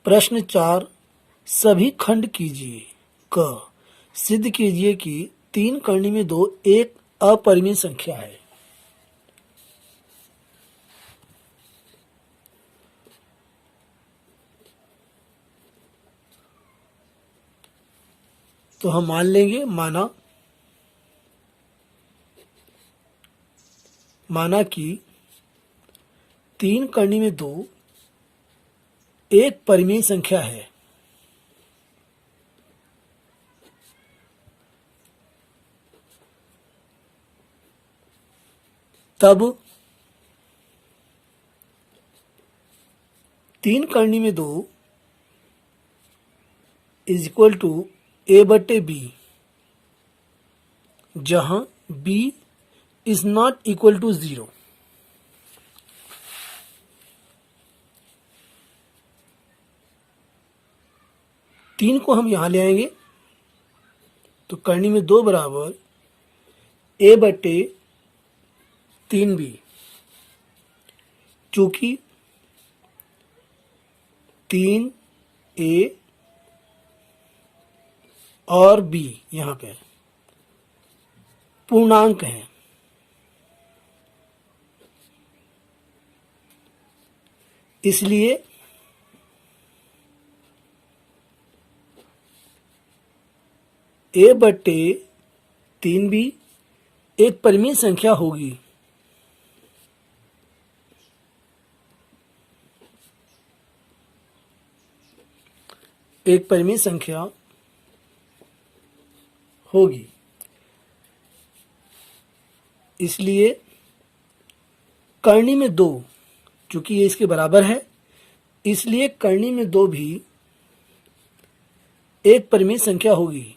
प्रश्न 4, सभी खंड कीजिए। क, सिद्ध कीजिए कि 3 करनी में 2 एक अपरिमेय संख्या है। तो हम मान लेंगे, माना कि 3 करनी में 2 एक परिमेय संख्या है। तब 3 करनी में 2 इज इक्वल टू a/b, जहां b is not equal to 0। तीन को हम यहां ले आएंगे तो करनी में 2 बराबर a/3b, चूंकि 3a और b यहां पे पूर्णांक हैं, इसलिए a/3b एक परिमेय संख्या होगी। एक परिमेय संख्या होगी, इसलिए करनी में 2, चूंकि ये इसके बराबर है, इसलिए करनी में 2 भी एक परिमेय संख्या होगी।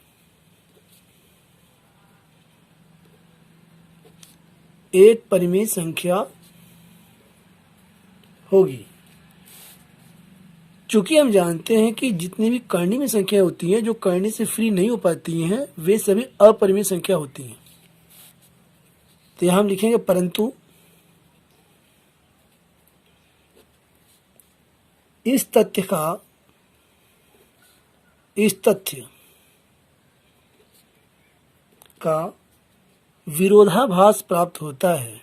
एक परिमेय संख्या होगी, चूंकि हम जानते हैं कि जितनी भी करनी में संख्या होती हैं जो करने से फ्री नहीं हो पाती हैं वे सभी अपरिमेय संख्या होती हैं। तो यहां हम लिखेंगे परंतु इस तथ्य का विरोधाभास प्राप्त होता है।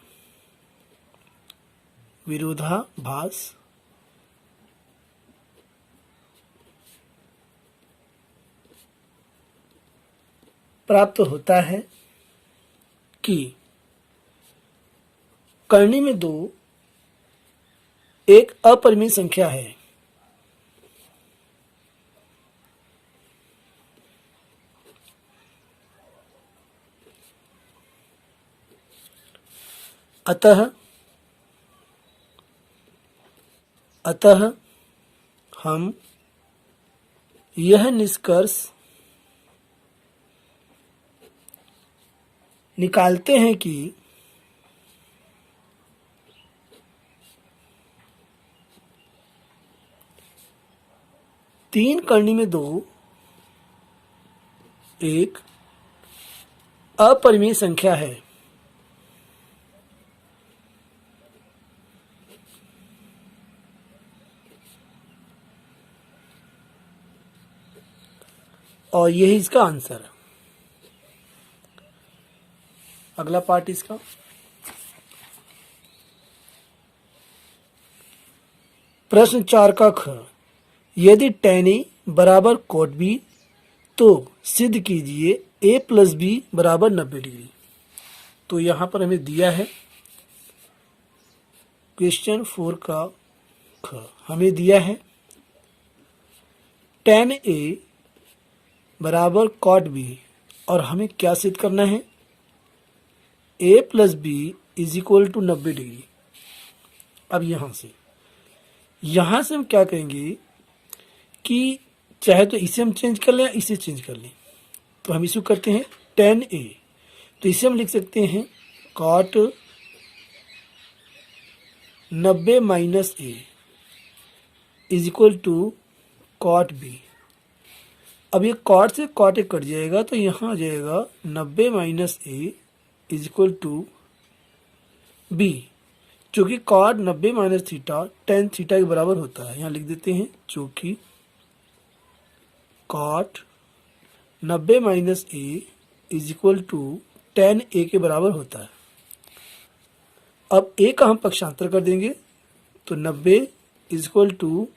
विरोधाभास प्राप्त होता है कि करनी में 2 एक अपरिमेय संख्या है। अतः हम यह निष्कर्ष निकालते हैं कि तीन करनी में 2 एक अपरिमेय संख्या है। और यही इसका आंसर है। अगला पार्ट इसका, प्रश्न 4 का ख, यदि tan a बराबर cot b तो सिद्ध कीजिए a प्लस b बराबर 90 डिग्री। तो यहां पर हमें दिया है क्वेश्चन 4 का ख, हमें दिया है tan a बराबर cot b और हमें क्या सिद्ध करना है, a प्लस b is equal to 90 degree. अब यहां से हम क्या करेंगे कि चाहे तो इसे हम चेंज कर लें या इसे चेंज कर लें। तो हम इसको करते हैं tan a, तो इसे हम लिख सकते हैं cot 90 minus a is equal to cot b। अब ये cot से cot a कट जाएगा तो यहाँ आ जाएगा 90 minus a is equal to b, चूँकि cot 90 minus theta tan theta के बराबर होता है। यहाँ लिख देते हैं चूँकि cot 90 minus A is equal to tan A के बराबर होता है। अब ए का हम पक्षांतर कर देंगे तो 90 is equal to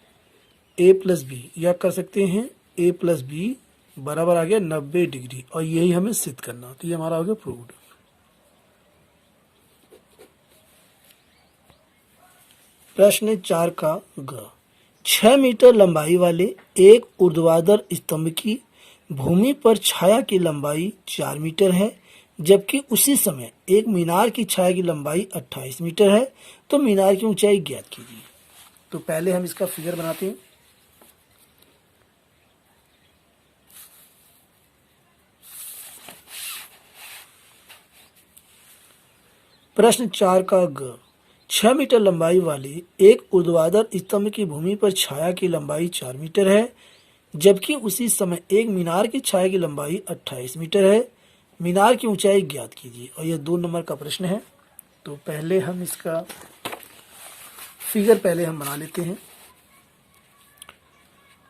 A plus B, या कर सकते हैं ए प्लस बी बराबर आ गया 90 डिग्री, और यही हमें सिद्ध करना, तो ये हमारा हो गया प्रूव्ड। प्रश्न 4 का ग, 6 मीटर लंबाई वाले एक ऊर्ध्वाधर स्तंभ की भूमि पर छाया की लंबाई 4 मीटर है, जबकि उसी समय एक मीनार की छाया की लंबाई 28 मीटर है, तो मीनार की ऊंचाई ज्ञात कीजिए। तो पहले हम इसका फिगर बनाते हैं। प्रश्न 4 का ग, 6 मीटर लंबाई वाले एक ऊर्ध्वाधर स्तंभ की भूमि पर छाया की लंबाई 4 मीटर है, जबकि उसी समय एक मीनार की छाया की लंबाई 28 मीटर है, मीनार की ऊंचाई ज्ञात कीजिए। और यह 2 नंबर का प्रश्न है। तो पहले हम इसका फिगर पहले हम बना लेते हैं।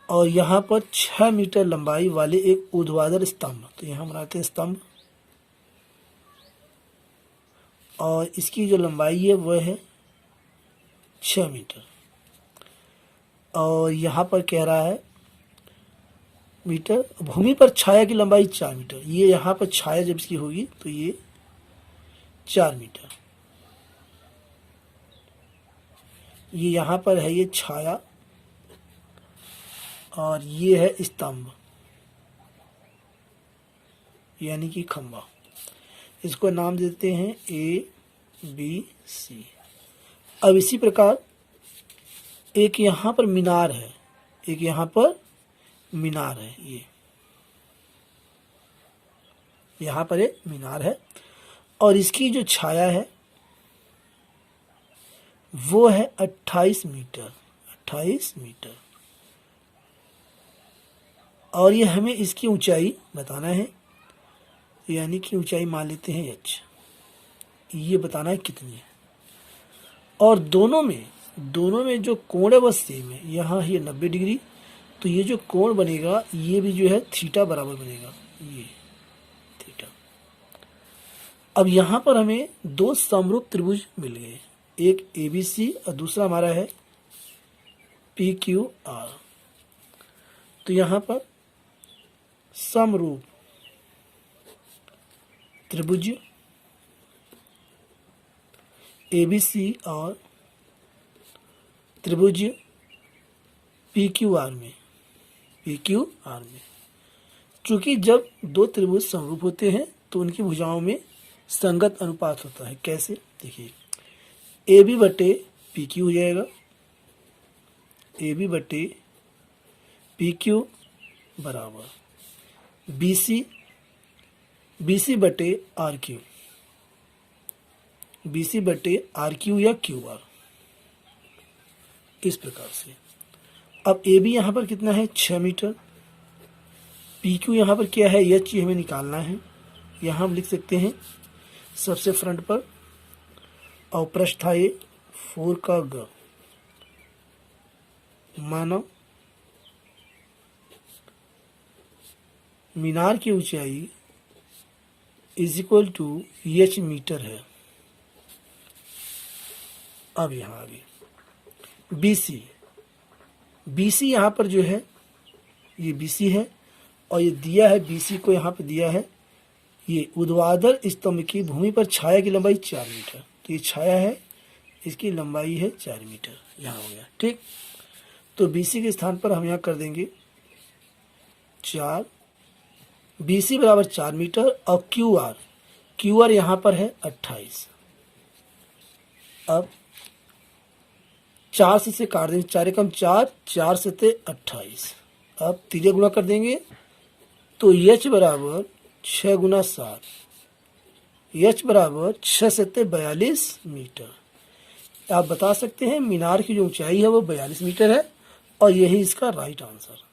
और यहाँ पर 6 मीटर लंबाई वाले एक ऊर्ध्वाधर स्तंभ, तो यहाँ बनाते हैं स्तंभ, और इसकी जो लंबाई है वह है 6 मीटर, और यहाँ पर कह रहा है मीटर, भूमि पर छाया की लंबाई 4 मीटर। ये यहाँ पर छाया जब इसकी होगी तो ये 4 मीटर, ये यहाँ पर है ये छाया, और ये है स्तंभ यानी कि खंभा। इसको नाम देते हैं ए बी सी। अब इसी प्रकार एक यहाँ पर मीनार है, एक यहाँ पर मीनार है, ये यहाँ पर एक मीनार है, और इसकी जो छाया है वो है 28 मीटर, 28 मीटर, और ये हमें इसकी ऊंचाई बताना है, यानी कि ऊंचाई मान लेते हैं h, ये बताना है कितनी है। और दोनों में जो कोण है वह सेम है, यहाँ ये 90 डिग्री, तो ये जो कोण बनेगा ये भी जो है थीटा बराबर बनेगा, ये थीटा। अब यहाँ पर हमें 2 समरूप त्रिभुज मिल गए, एक ABC और दूसरा हमारा है PQR। तो यहाँ पर समरूप त्रिभुज ABC और त्रिभुज PQR में, चूंकि जब 2 त्रिभुज समरूप होते हैं तो उनकी भुजाओं में संगत अनुपात होता है। कैसे, देखिए, AB बटे PQ हो जाएगा, AB बटे PQ बराबर BC बटे RQ, BC बटे RQ या QR, इस प्रकार से। अब AB यहाँ पर कितना है 6 मीटर, PQ यहाँ पर क्या है h, हमें निकालना है। यहाँ हम लिख सकते हैं सबसे फ्रंट पर, और प्रश्न था ये 4 का ग, मानो मीनार की ऊंचाई is equal to h metre है। अब यहाँ आगे BC यहाँ पर जो है ये BC है, और ये दिया है BC को यहाँ पे दिया है ये ऊर्ध्वाधर स्तंभ की भूमि पर छाया की लंबाई 4 मीटर, तो ये छाया है, इसकी लंबाई है 4 मीटर, यहाँ हो गया ठीक। तो BC के स्थान पर हम यहाँ कर देंगे 4, BC बराबर 4 मीटर, और QR यहाँ पर है 28। अब 4 से काट देंगे, 4 एकम 4, 4 से 28। अब 3 गुना कर देंगे तो h बराबर 6 गुना 7, h बराबर 6 से 42 मीटर। आप बता सकते हैं मीनार की जो ऊंचाई है वो 42 मीटर है, और यही इसका राइट आंसर।